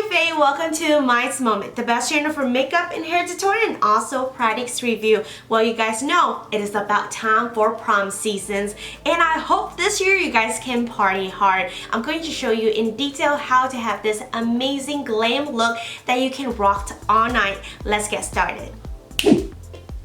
I'm Faye. Welcome to MaiMoments, the best channel for makeup and hair tutorial and also products review. Well, you guys know it is about time for prom seasons, and I hope this year you guys can party hard. I'm going to show you in detail how to have this amazing glam look that you can rock all night. Let's get started.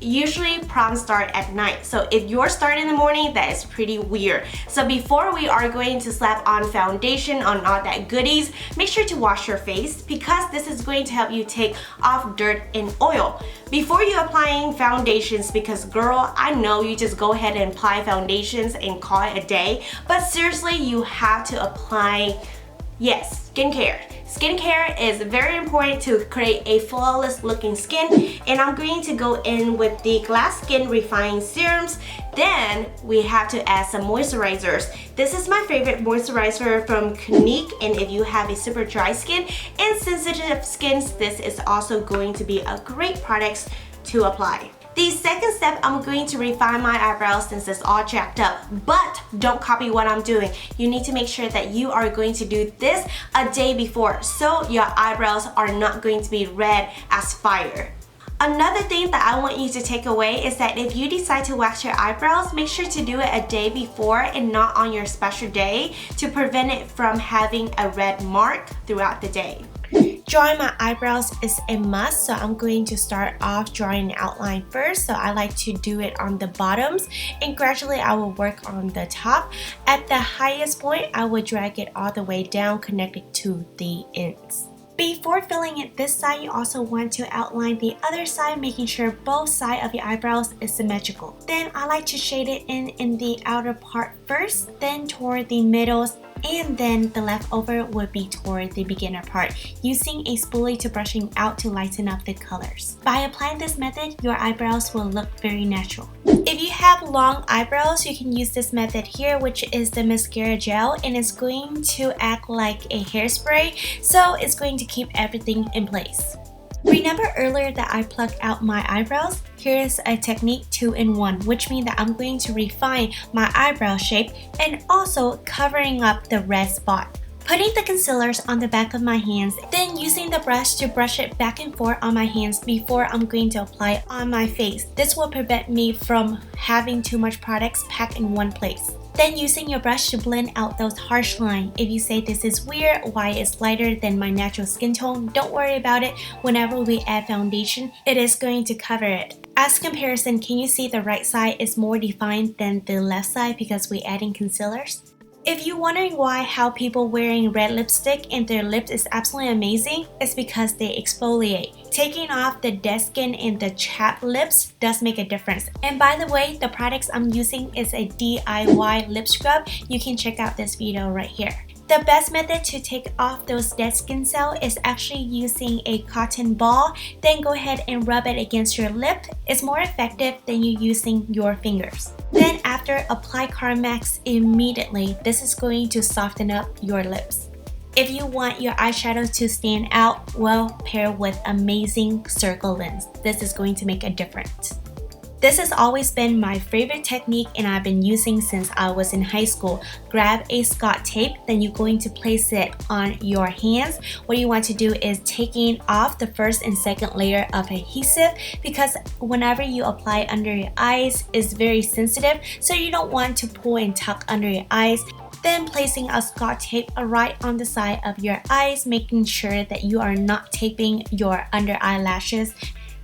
Usually prom start at night, so if you're starting in the morning, that is pretty weird. So before we are going to slap on foundation on all that goodies, make sure to wash your face because this is going to help you take off dirt and oil before you applying foundations, because girl, I know you just go ahead and apply foundations and call it a day, but seriously, you have to apply, yes, skincare. Skincare is very important to create a flawless looking skin, and I'm going to go in with the Glass Skin Refining Serums. Then we have to add some moisturizers. This is my favorite moisturizer from Clinique, and if you have a super dry skin and sensitive skins, this is also going to be a great product to apply. The second step, I'm going to refine my eyebrows since it's all jacked up, but don't copy what I'm doing. You need to make sure that you are going to do this a day before so your eyebrows are not going to be red as fire. Another thing that I want you to take away is that if you decide to wax your eyebrows, make sure to do it a day before and not on your special day to prevent it from having a red mark throughout the day. Drawing my eyebrows is a must, so I'm going to start off drawing an outline first. So I like to do it on the bottoms, and gradually I will work on the top. At the highest point, I will drag it all the way down, connected to the ends. Before filling it this side, you also want to outline the other side, making sure both sides of your eyebrows is symmetrical. Then I like to shade it in the outer part first, then toward the middles, and then the leftover would be toward the beginner part, using a spoolie to brushing out to lighten up the colors. By applying this method, your eyebrows will look very natural. If you have long eyebrows, you can use this method here, which is the mascara gel, and it's going to act like a hairspray, so it's going to keep everything in place. Remember earlier that I plucked out my eyebrows? Here is a technique 2-in-1, which means that I'm going to refine my eyebrow shape and also covering up the red spot. Putting the concealers on the back of my hands, then using the brush to brush it back and forth on my hands before I'm going to apply on my face. This will prevent me from having too much products packed in one place. Then using your brush to blend out those harsh lines. If you say this is weird, why it's lighter than my natural skin tone, don't worry about it. Whenever we add foundation, it is going to cover it. As comparison, can you see the right side is more defined than the left side because we're adding concealers? If you're wondering why how people wearing red lipstick and their lips is absolutely amazing, it's because they exfoliate. Taking off the dead skin and the chapped lips does make a difference. And by the way, the products I'm using is a DIY lip scrub. You can check out this video right here. The best method to take off those dead skin cells is actually using a cotton ball, then go ahead and rub it against your lip. It's more effective than you using your fingers. Then after, apply Carmex immediately. This is going to soften up your lips. If you want your eyeshadows to stand out, well, pair with amazing circle lens. This is going to make a difference. This has always been my favorite technique, and I've been using since I was in high school. Grab a Scotch tape, then you're going to place it on your hands. What you want to do is taking off the first and second layer of adhesive, because whenever you apply under your eyes, it's very sensitive, so you don't want to pull and tuck under your eyes. Then placing a Scotch tape right on the side of your eyes, making sure that you are not taping your under eyelashes.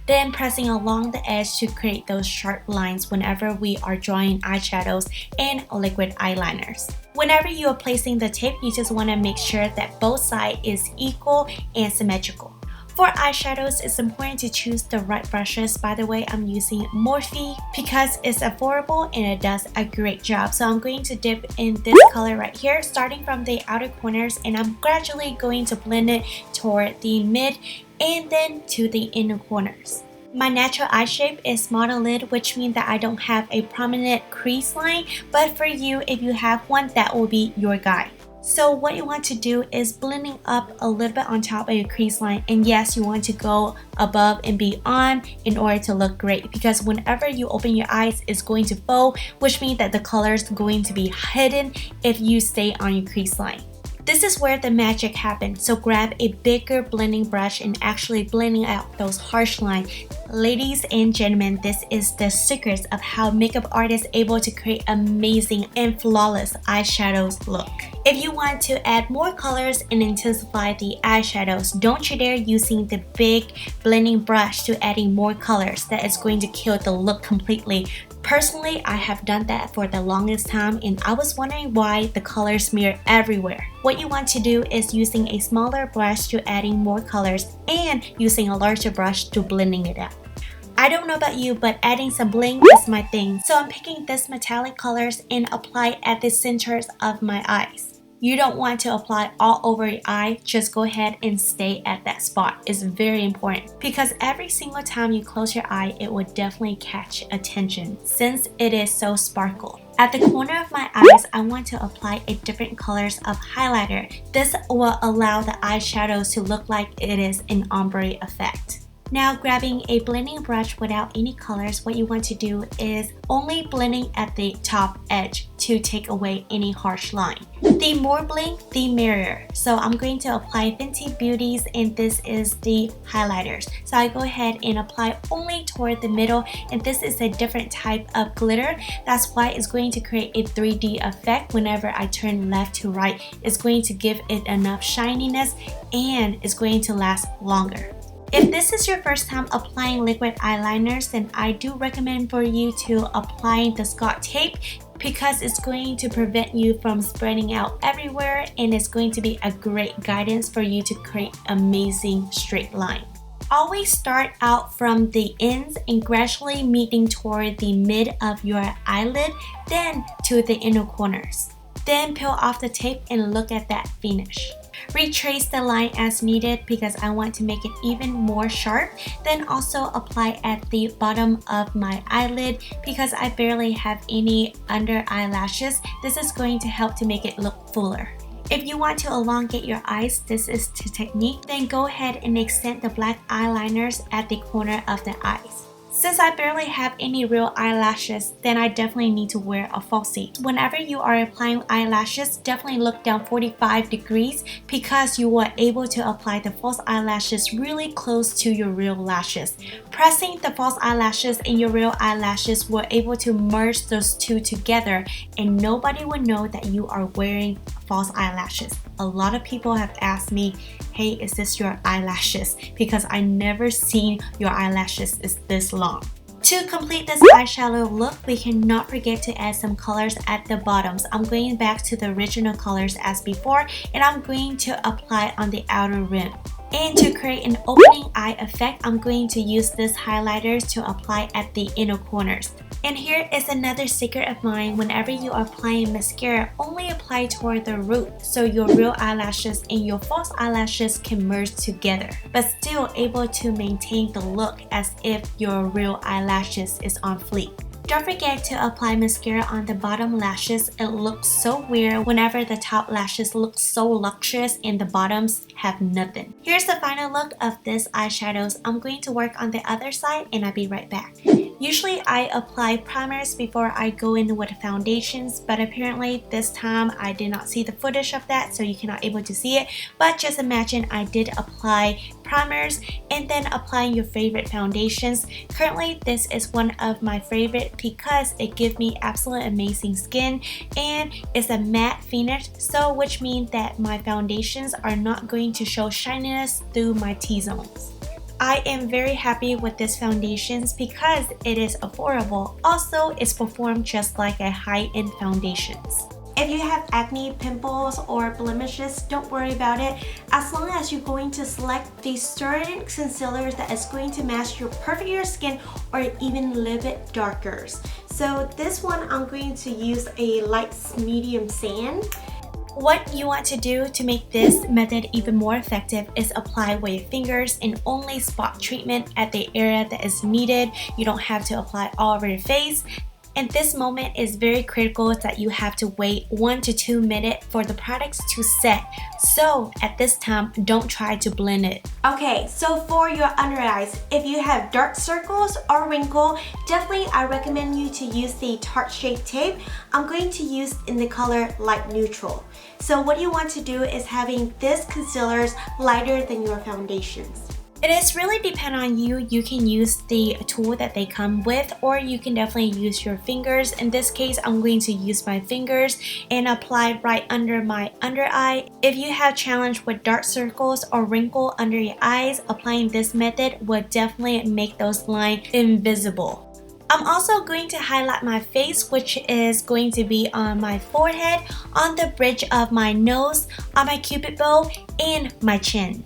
Then pressing along the edge to create those sharp lines whenever we are drawing eyeshadows and liquid eyeliners. Whenever you are placing the tape, you just want to make sure that both sides is equal and symmetrical. For eyeshadows, it's important to choose the right brushes. By the way, I'm using Morphe because it's affordable and it does a great job. So I'm going to dip in this color right here, starting from the outer corners, and I'm gradually going to blend it toward the mid and then to the inner corners. My natural eye shape is monolid, which means that I don't have a prominent crease line, but for you, if you have one, that will be your guide. So what you want to do is blending up a little bit on top of your crease line, and yes, you want to go above and beyond in order to look great, because whenever you open your eyes, it's going to bow, which means that the color is going to be hidden if you stay on your crease line. This is where the magic happens, so grab a bigger blending brush and actually blending out those harsh lines. Ladies and gentlemen, this is the secrets of how makeup artists able to create amazing and flawless eyeshadows look. If you want to add more colors and intensify the eyeshadows, don't you dare using the big blending brush to adding more colors. That is going to kill the look completely. Personally, I have done that for the longest time and I was wondering why the colors smear everywhere. What you want to do is using a smaller brush to adding more colors and using a larger brush to blending it out. I don't know about you, but adding some bling is my thing. So I'm picking this metallic colors and apply at the centers of my eyes. You don't want to apply all over your eye, just go ahead and stay at that spot. It's very important because every single time you close your eye, it will definitely catch attention since it is so sparkle. At the corner of my eyes, I want to apply a different colors of highlighter. This will allow the eyeshadows to look like it is an ombre effect. Now grabbing a blending brush without any colors, what you want to do is only blending at the top edge to take away any harsh line. The more bling, the merrier. So I'm going to apply Fenty Beauties and this is the highlighters. So I go ahead and apply only toward the middle and this is a different type of glitter. That's why it's going to create a 3D effect whenever I turn left to right. It's going to give it enough shininess and it's going to last longer. If this is your first time applying liquid eyeliners, then I do recommend for you to apply the Scotch tape because it's going to prevent you from spreading out everywhere and it's going to be a great guidance for you to create amazing straight line. Always start out from the ends and gradually meeting toward the mid of your eyelid, then to the inner corners. Then peel off the tape and look at that finish. Retrace the line as needed because I want to make it even more sharp. Then also apply at the bottom of my eyelid because I barely have any under eyelashes. This is going to help to make it look fuller. If you want to elongate your eyes, this is the technique. Then go ahead and extend the black eyeliners at the corner of the eyes. Since I barely have any real eyelashes, then I definitely need to wear a falsie. Whenever you are applying eyelashes, definitely look down 45 degrees because you are able to apply the false eyelashes really close to your real lashes. Pressing the false eyelashes and your real eyelashes will able to merge those two together and nobody will know that you are wearing false eyelashes. A lot of people have asked me, hey, is this your eyelashes? Because I never seen your eyelashes is this long. To complete this eyeshadow look, we cannot forget to add some colors at the bottoms. I'm going back to the original colors as before and I'm going to apply on the outer rim. And to create an opening eye effect, I'm going to use this highlighter to apply at the inner corners. And here is another secret of mine. Whenever you are applying mascara, only apply toward the root so your real eyelashes and your false eyelashes can merge together, but still able to maintain the look as if your real eyelashes is on fleek. Don't forget to apply mascara on the bottom lashes. It looks so weird whenever the top lashes look so luxurious and the bottoms have nothing. Here's the final look of this eyeshadows. I'm going to work on the other side and I'll be right back. Usually I apply primers before I go in with foundations, but apparently this time I did not see the footage of that, so you cannot able to see it. But just imagine I did apply primers and then applying your favorite foundations. Currently this is one of my favorite because it gives me absolute amazing skin and it's a matte finish, so which means that my foundations are not going to show shininess through my T-zones. I am very happy with this foundations because it is affordable. Also, it's performed just like a high-end foundations. If you have acne, pimples, or blemishes, don't worry about it. As long as you're going to select the certain concealers that is going to match your perfect your skin or even a little bit darker. So this one, I'm going to use a light medium sand. What you want to do to make this method even more effective is apply with your fingers and only spot treatment at the area that is needed. You don't have to apply all over your face. And this moment is very critical that you have to wait 1 to 2 minutes for the products to set. So at this time, don't try to blend it. Okay, so for your under eyes, if you have dark circles or wrinkle, definitely I recommend you to use the Tarte Shape Tape. I'm going to use in the color light neutral. So what you want to do is having this concealers lighter than your foundations. It is really depend on you. You can use the tool that they come with, or you can definitely use your fingers. In this case, I'm going to use my fingers and apply right under my under eye. If you have challenge with dark circles or wrinkle under your eyes, applying this method will definitely make those lines invisible. I'm also going to highlight my face, which is going to be on my forehead, on the bridge of my nose, on my cupid bow, and my chin.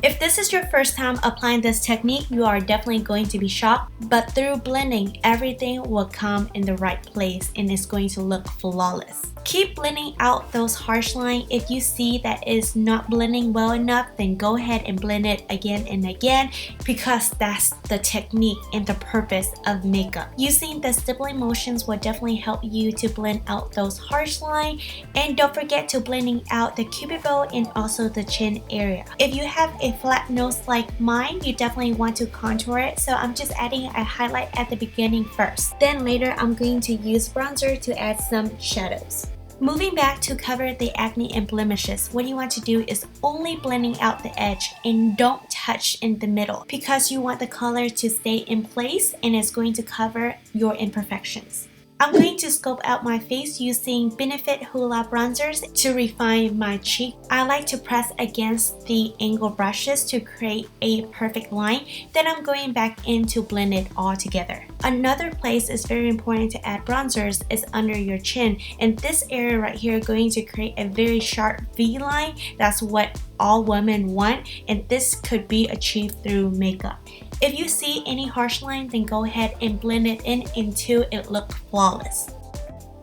If this is your first time applying this technique, you are definitely going to be shocked, but through blending, everything will come in the right place and it's going to look flawless. Keep blending out those harsh lines. If you see that it's not blending well enough, then go ahead and blend it again and again, because that's the technique and the purpose of makeup. Using the stippling motions will definitely help you to blend out those harsh lines, and don't forget to blending out the cupid bow and also the chin area. If you have a flat nose like mine, you definitely want to contour it, so I'm just adding a highlight at the beginning first. Then later I'm going to use bronzer to add some shadows. Moving back to cover the acne and blemishes, what you want to do is only blending out the edge and don't touch in the middle, because you want the color to stay in place and it's going to cover your imperfections. I'm going to scope out my face using Benefit Hoola bronzers to refine my cheek. I like to press against the angle brushes to create a perfect line. Then I'm going back in to blend it all together. Another place is very important to add bronzers is under your chin. And this area right here is going to create a very sharp V line. That's what all women want, and this could be achieved through makeup. If you see any harsh line, then go ahead and blend it in until it looks flawless.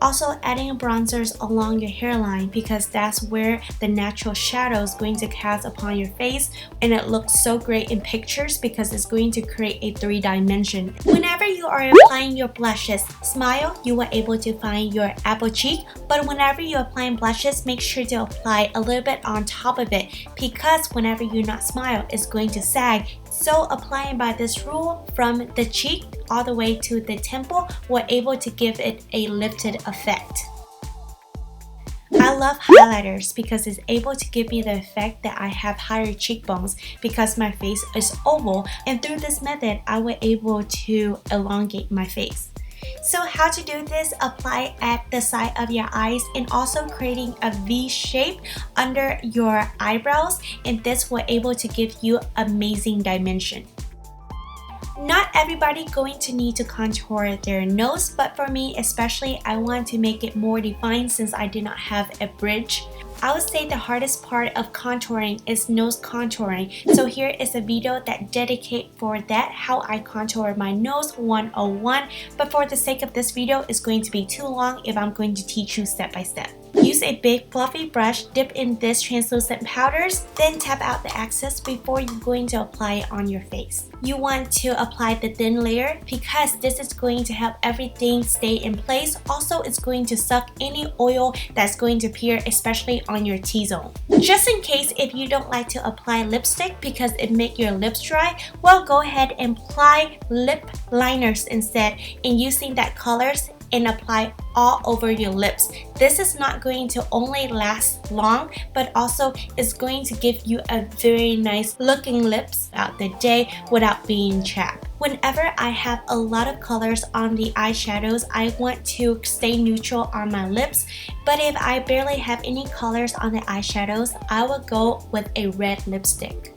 Also adding bronzers along your hairline, because that's where the natural shadow is going to cast upon your face, and it looks so great in pictures because it's going to create a 3-dimension. Whenever you are applying your blushes, smile, you will able to find your apple cheek, but whenever you're applying blushes, make sure to apply a little bit on top of it, because whenever you not smile, it's going to sag. So applying by this rule from the cheek all the way to the temple, we're able to give it a lifted effect. I love highlighters because it's able to give me the effect that I have higher cheekbones because my face is oval, and through this method I was able to elongate my face. So how to do this, apply at the side of your eyes and also creating a V shape under your eyebrows, and this will able to give you amazing dimension. Not everybody going to need to contour their nose, but for me especially, I want to make it more defined since I do not have a bridge. I would say the hardest part of contouring is nose contouring. So here is a video that dedicate for that, how I contour my nose 101. But for the sake of this video, it's going to be too long if I'm going to teach you step by step. Use a big fluffy brush, dip in this translucent powders, then tap out the excess before you're going to apply it on your face. You want to apply the thin layer because this is going to help everything stay in place. Also, it's going to suck any oil that's going to appear, especially on your T-zone. Just in case if you don't like to apply lipstick because it makes your lips dry, well, go ahead and apply lip liners instead, and using that colors and apply all over your lips. This is not going to only last long, but also is going to give you a very nice looking lips throughout the day without being chapped. Whenever I have a lot of colors on the eyeshadows, I want to stay neutral on my lips, but if I barely have any colors on the eyeshadows, I will go with a red lipstick.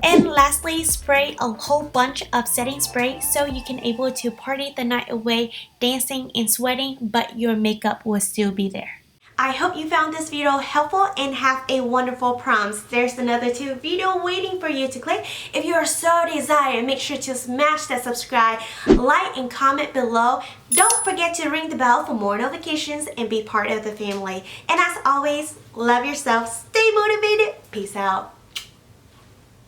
And lastly, spray a whole bunch of setting spray so you can able to party the night away, dancing and sweating, but your makeup will still be there. I hope you found this video helpful and have a wonderful proms. There's another 2 video waiting for you to click. If you are so desired, make sure to smash that subscribe, like, and comment below. Don't forget to ring the bell for more notifications and be part of the family. And as always, love yourself, stay motivated, peace out.